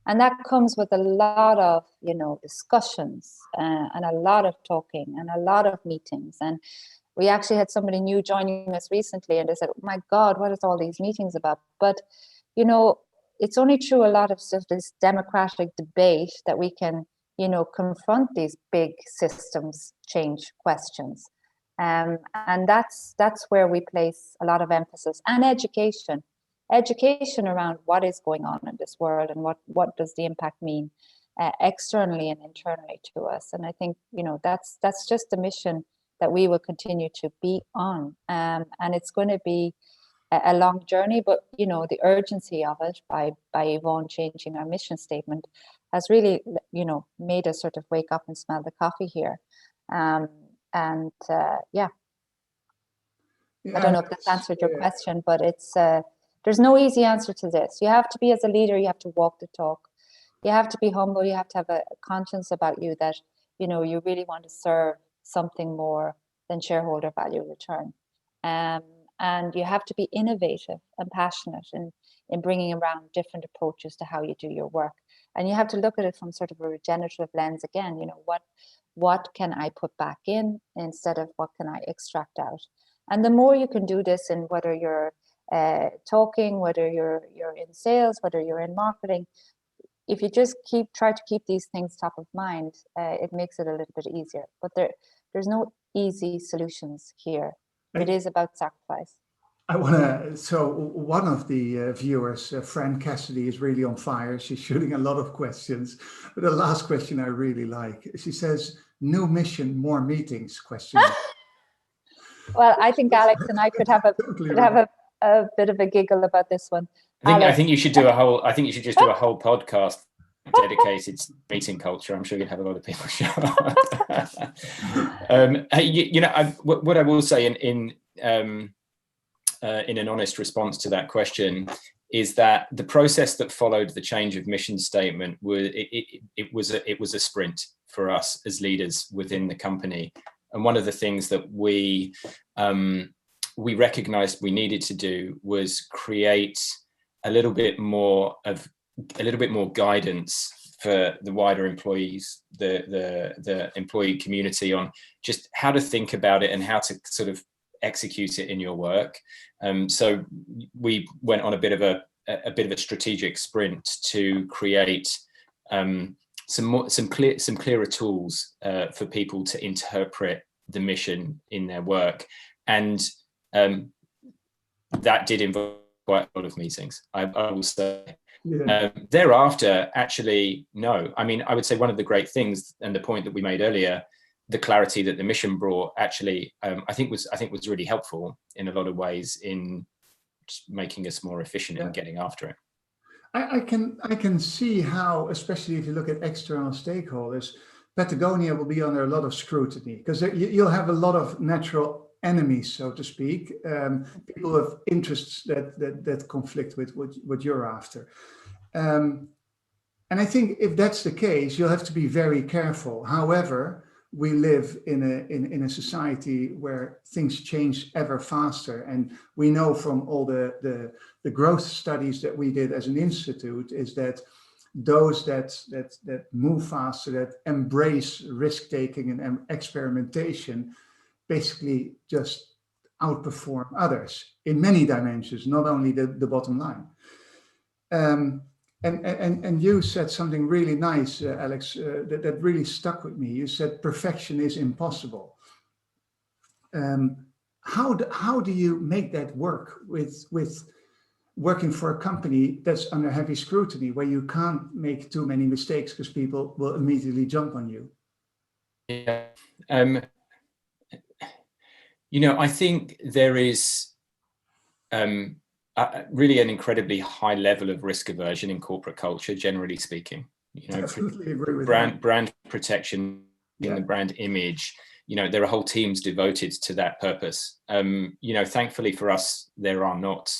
And that comes with a lot of, you know, discussions and a lot of talking and a lot of meetings. And we actually had somebody new joining us recently, and they said, oh my God, what is all these meetings about? But, you know, it's only through a lot of sort of this democratic debate that we can, you know, confront these big systems change questions. And that's where we place a lot of emphasis, and education around what is going on in this world and what does the impact mean externally and internally to us. And I think, you know, that's just the mission that we will continue to be on. And it's going to be a long journey, but, you know, the urgency of it by Yvonne changing our mission statement has really, you know, made us sort of wake up and smell the coffee here. Yeah. I don't know if that's answered your question, but it's There's no easy answer to this. You have to be, as a leader, you have to walk the talk. You have to be humble. You have to have a conscience about you that, you know, you really want to serve something more than shareholder value return. And you have to be innovative and passionate in bringing around different approaches to how you do your work. And you have to look at it from sort of a regenerative lens again. You know, what can I put back in instead of what can I extract out? And the more you can do this, in whether you're talking, whether you're in sales, whether you're in marketing, if you just try to keep these things top of mind, it makes it a little bit easier. But there's no easy solutions here. It is about sacrifice. I want to, so one of the viewers, Fran Cassidy, is really on fire. She's shooting a lot of questions. But the last question I really like. She says, new mission, more meetings, question. Well, I think Alex and I could have a bit of a giggle about this one. I think you should do a whole, I think you should just do a whole podcast dedicated to meeting culture. I'm sure you'd have a lot of people show up. What I will say in an honest response to that question is that the process that followed the change of mission statement was a sprint for us as leaders within the company. And one of the things that we recognized we needed to do was create a little bit more guidance for the wider employees, the employee community, on just how to think about it and how to sort of execute it in your work. So we went on a bit of a strategic sprint to create some clearer tools for people to interpret the mission in their work, and that did involve quite a lot of meetings, I will say. Yeah. Thereafter, actually, no. I mean, I would say one of the great things, and the point that we made earlier, the clarity that the mission brought, actually, I think was really helpful in a lot of ways in just making us more efficient in getting after it. I can see how, especially if you look at external stakeholders, Patagonia will be under a lot of scrutiny, because you'll have a lot of natural enemies, so to speak, people with interests that conflict with what you're after. And I think if that's the case, you'll have to be very careful. However, we live in a society where things change ever faster, and we know from all the growth studies that we did as an institute is that those that move faster, that embrace risk-taking and experimentation, basically just outperform others in many dimensions, not only the bottom line. And you said something really nice, Alex, that really stuck with me. You said perfection is impossible. How do you make that work with working for a company that's under heavy scrutiny, where you can't make too many mistakes because people will immediately jump on you? Yeah. I think there is really an incredibly high level of risk aversion in corporate culture, generally speaking. Absolutely agree with brand protection, in the brand image. There are whole teams devoted to that purpose. Thankfully for us, there are not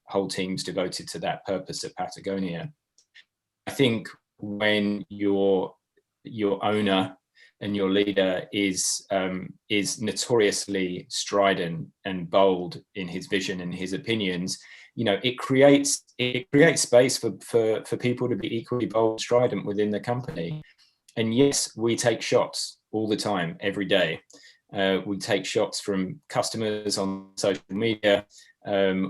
whole teams devoted to that purpose at Patagonia. I think when your owner and your leader is notoriously strident and bold in his vision and his opinions, it creates space for people to be equally bold and strident within the company. And yes, we take shots all the time, every day. We take shots from customers on social media.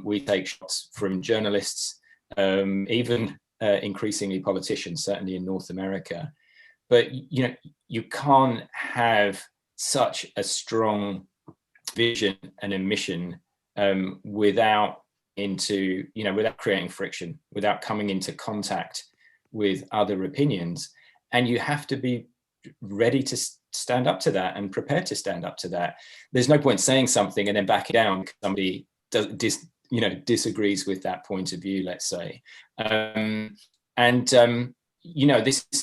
We take shots from journalists, even increasingly politicians, certainly in North America. But you can't have such a strong vision and a mission without creating friction, without coming into contact with other opinions. And you have to be ready to stand up to that and prepared to stand up to that. There's no point saying something and then back it down because somebody disagrees with that point of view, let's say.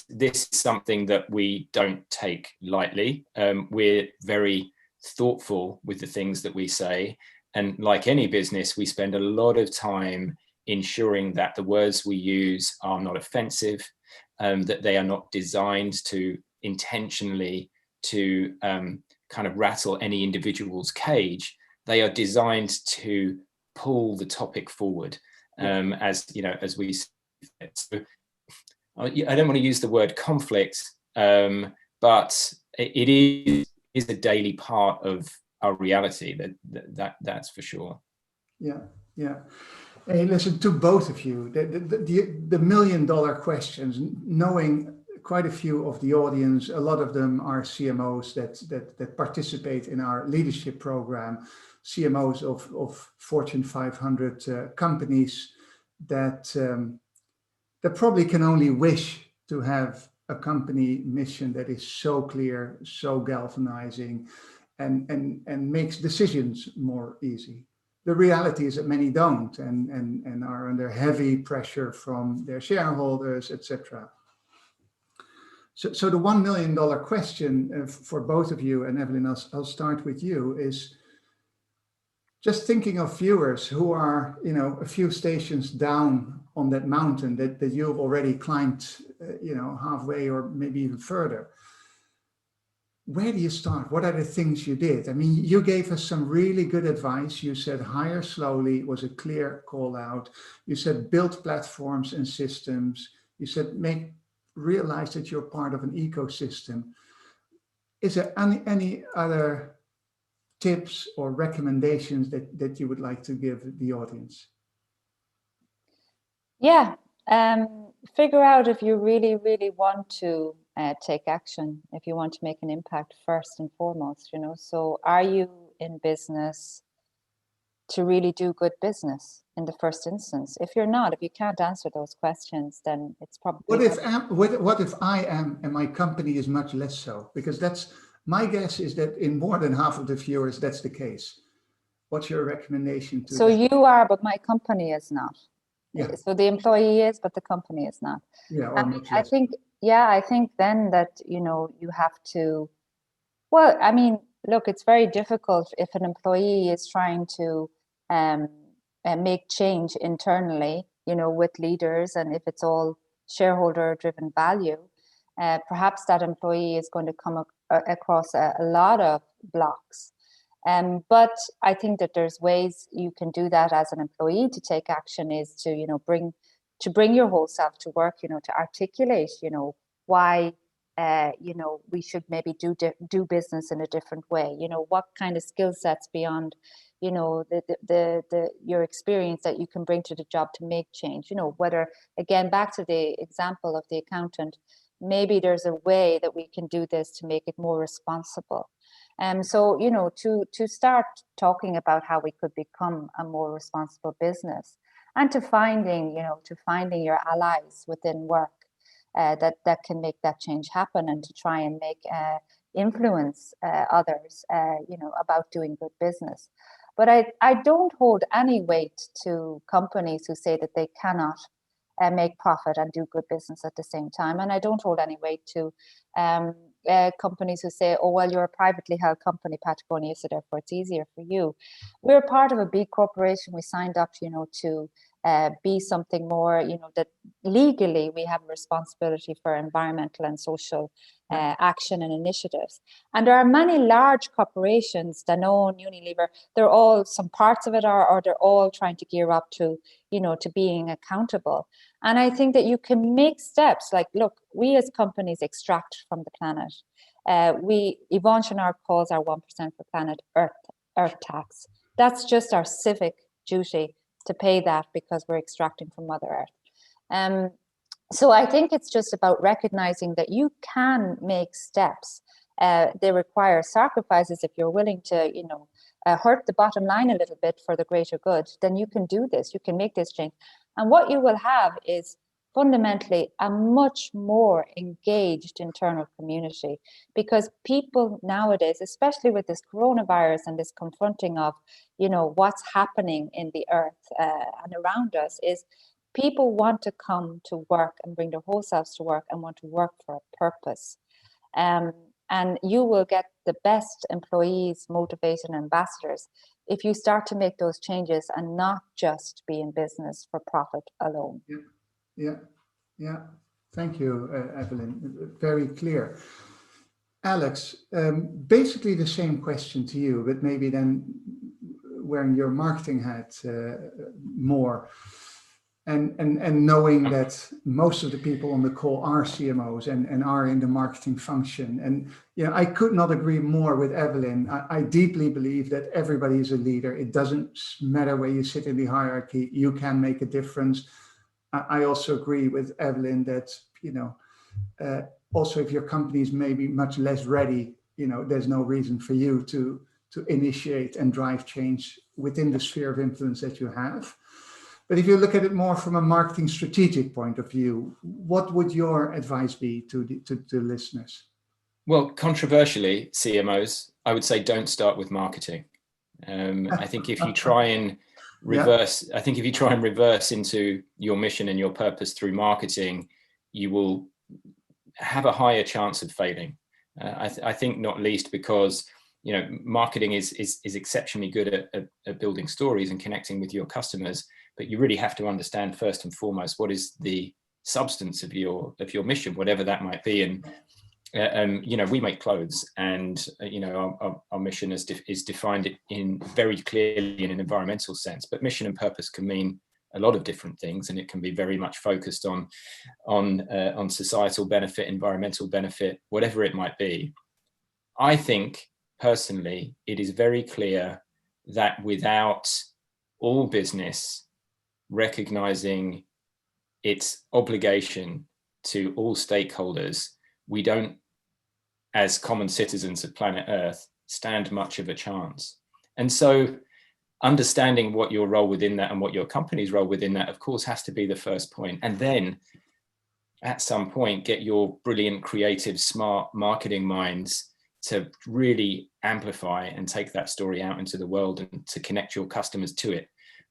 This is something that we don't take lightly. We're very thoughtful with the things that we say. And like any business, we spend a lot of time ensuring that the words we use are not offensive, that they are not designed to intentionally to kind of rattle any individual's cage. They are designed to pull the topic forward, as you know, as we. So, I don't want to use the word conflict, but it is a daily part of our reality. That's for sure. Yeah, yeah. Hey, listen, to both of you, the million-dollar questions, knowing quite a few of the audience, a lot of them are CMOs that participate in our leadership program, CMOs of Fortune 500 companies that probably can only wish to have a company mission that is so clear, so galvanizing, and makes decisions more easy. The reality is that many don't and are under heavy pressure from their shareholders, etc. So the $1 million question for both of you, and Evelyn, I'll start with you, is just thinking of viewers who are, you know, a few stations down on that mountain that you've already climbed, you know, halfway or maybe even further. Where do you start? What are the things you did? I mean, you gave us some really good advice. You said hire slowly was a clear call out. You said build platforms and systems. You said realize that you're part of an ecosystem. Is there any other tips or recommendations that you would like to give the audience? Yeah, figure out if you really, really want to take action, if you want to make an impact first and foremost, you know. So are you in business to really do good business in the first instance? If you're not, if you can't answer those questions, then it's probably... What if I am and my company is much less so? Because that's, my guess is that in more than half of the viewers, that's the case. What's your recommendation to So them? you are, but my company is not. Yeah. So the employee is, but the company is not. Yeah, or much less. I think then that, you know, you have to, well, I mean, look, it's very difficult if an employee is trying to make change internally, you know, with leaders, and if it's all shareholder driven value, perhaps that employee is going to come across a lot of blocks. But I think that there's ways you can do that as an employee. To take action is to, you know, bring your whole self to work, you know, to articulate, you know, why, you know, we should maybe do business in a different way. You know, what kind of skill sets beyond, you know, your experience that you can bring to the job to make change. You know, whether, again, back to the example of the accountant, maybe there's a way that we can do this to make it more responsible. So, you know, to start talking about how we could become a more responsible business, and to finding your allies within work that can make that change happen, and to try and make influence others, you know, about doing good business. But I don't hold any weight to companies who say that they cannot make profit and do good business at the same time. And I don't hold any weight to companies who say, oh, well, you're a privately held company, Patagonia, so therefore it's easier for you. We're part of a big corporation. We signed up, you know, to be something more, you know, that legally we have a responsibility for environmental and social action and initiatives. And there are many large corporations, Danone, Unilever, they're all, some parts of it are, or they're all trying to gear up to, you know, to being accountable. And I think that you can make steps like, look, we as companies extract from the planet. Yvonne and our calls our 1% for planet Earth tax. That's just our civic duty to pay that because we're extracting from Mother Earth. So I think it's just about recognizing that you can make steps. They require sacrifices. If you're willing to, you know, hurt the bottom line a little bit for the greater good, then you can do this. You can make this change. And what you will have is fundamentally a much more engaged internal community, because people nowadays, especially with this coronavirus and this confronting of, you know, what's happening in the earth and around us, is people want to come to work and bring their whole selves to work and want to work for a purpose. And you will get the best employees, motivated ambassadors, if you start to make those changes and not just be in business for profit alone. Yeah. Thank you, Evelyn. Very clear. Alex, basically the same question to you, but maybe then wearing your marketing hat more. And knowing that most of the people on the call are CMOs and are in the marketing function. And I could not agree more with Evelyn. I deeply believe that everybody is a leader. It doesn't matter where you sit in the hierarchy, you can make a difference. I also agree with Evelyn that, also if your company is maybe much less ready, there's no reason for you to initiate and drive change within the sphere of influence that you have. But if you look at it more from a marketing strategic point of view, what would your advice be to the listeners? Well, controversially, CMOs, I would say don't start with marketing. I think if you try and reverse, I think if you try and reverse into your mission and your purpose through marketing, you will have a higher chance of failing. I think not least because marketing is exceptionally good at building stories and connecting with your customers, but you really have to understand first and foremost what is the substance of your mission, whatever that might be. And we make clothes, and our mission is defined in very clearly in an environmental sense. But mission and purpose can mean a lot of different things, and it can be very much focused on societal benefit, environmental benefit, whatever it might be. I think personally, it is very clear that without all business recognizing its obligation to all stakeholders, we don't, as common citizens of planet Earth, stand much of a chance. And so understanding what your role within that and what your company's role within that, of course, has to be the first point. And then at some point, get your brilliant, creative, smart marketing minds to really amplify and take that story out into the world and to connect your customers to it.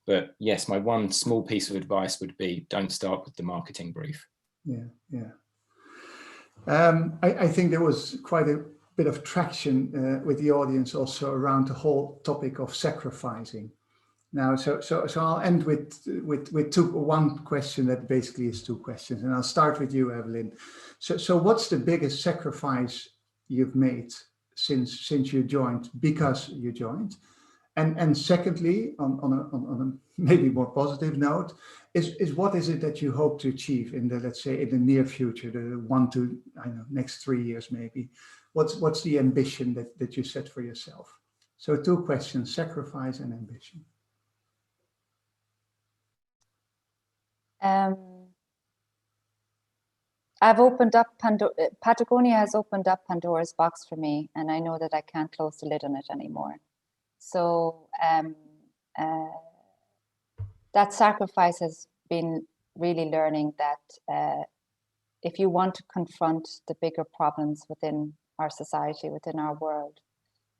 But yes, my one small piece of advice would be don't start with the marketing brief. Yeah. I think there was quite a bit of traction with the audience also around the whole topic of sacrificing. Now, so I'll end with one question that basically is two questions, and I'll start with you, Evelyn. So what's the biggest sacrifice you've made since you joined, because you joined? And secondly, on a maybe more positive note, is what is it that you hope to achieve in the, let's say, in the near future, the 1 to, next 3 years maybe? What's the ambition that you set for yourself? So two questions: sacrifice and ambition. I've opened up Patagonia has opened up Pandora's box for me, and I know that I can't close the lid on it anymore. So that sacrifice has been really learning that if you want to confront the bigger problems within our society, within our world,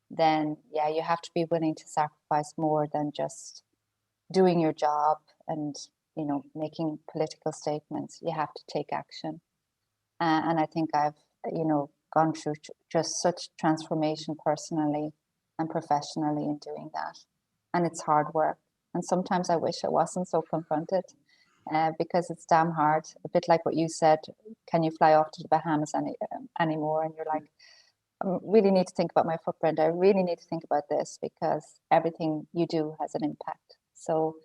then you have to be willing to sacrifice more than just doing your job and making political statements. You have to take action, and I think I've gone through just such transformation personally and professionally in doing that. And it's hard work. And sometimes I wish I wasn't so confronted because it's damn hard. A bit like what you said, can you fly off to the Bahamas anymore? And you're like, I really need to think about my footprint. I really need to think about this because everything you do has an impact. So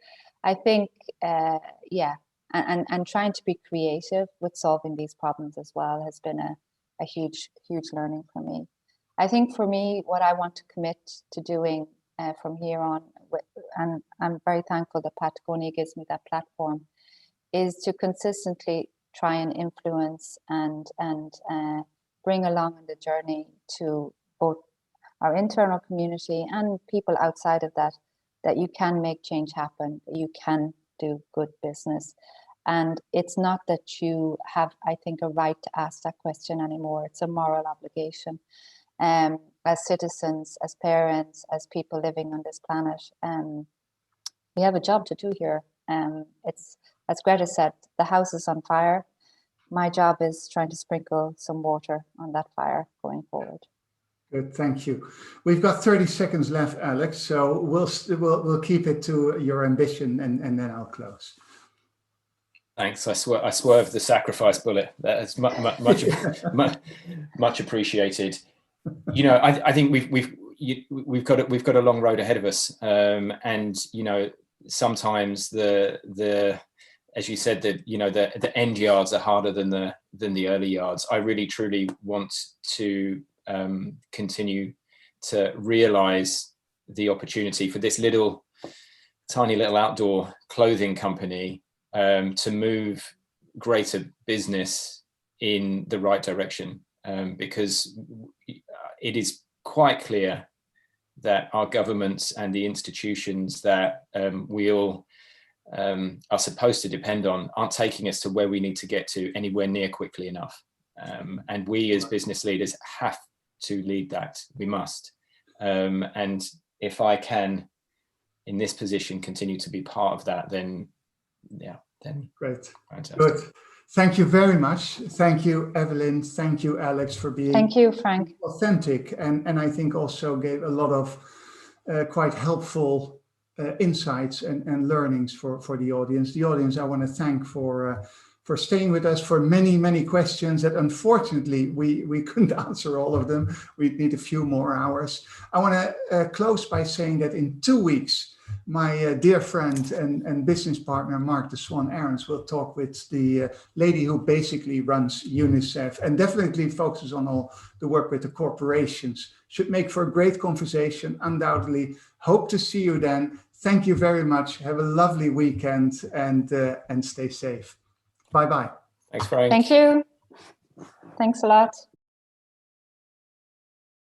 I think, and trying to be creative with solving these problems as well has been a huge, huge learning for me. I think for me, what I want to commit to doing from here on, and I'm very thankful that Patagonia gives me that platform, is to consistently try and influence and bring along on the journey to both our internal community and people outside of that, that you can make change happen, that you can do good business. And it's not that you have, I think, a right to ask that question anymore. It's a moral obligation. As citizens, as parents, as people living on this planet, we have a job to do here. It's, as Greta said, the house is on fire. my job is trying to sprinkle some water on that fire going forward. Good, thank you. We've got 30 seconds left, Alex, so we'll keep it to your ambition, and then I'll close. Thanks. I swerved the sacrifice bullet. That is much appreciated. You know, I think we've got a long road ahead of us, and you know, sometimes the as you said, the end yards are harder than the early yards. I really truly want to continue to realize the opportunity for this tiny little outdoor clothing company to move greater business in the right direction, because it is quite clear that our governments and the institutions that we all are supposed to depend on aren't taking us to where we need to get to anywhere near quickly enough. And we as business leaders have to lead that. We must. And if I can, in this position, continue to be part of that, then great. Fantastic. Good. Thank you very much. Thank you, Evelyn. Thank you, Alex, for being Thank you, Frank. authentic, and I think also gave a lot of quite helpful insights and learnings for the audience. The audience I want to thank for staying with us, for many questions that unfortunately we couldn't answer all of them. We need a few more hours. I want to close by saying that in 2 weeks, my dear friend and business partner, Mark de Swan Aarons, will talk with the lady who basically runs UNICEF and definitely focuses on all the work with the corporations. Should make for a great conversation, undoubtedly. Hope to see you then. Thank you very much. Have a lovely weekend and stay safe. Bye-bye. Thanks, Frank. Thank you. Thanks a lot.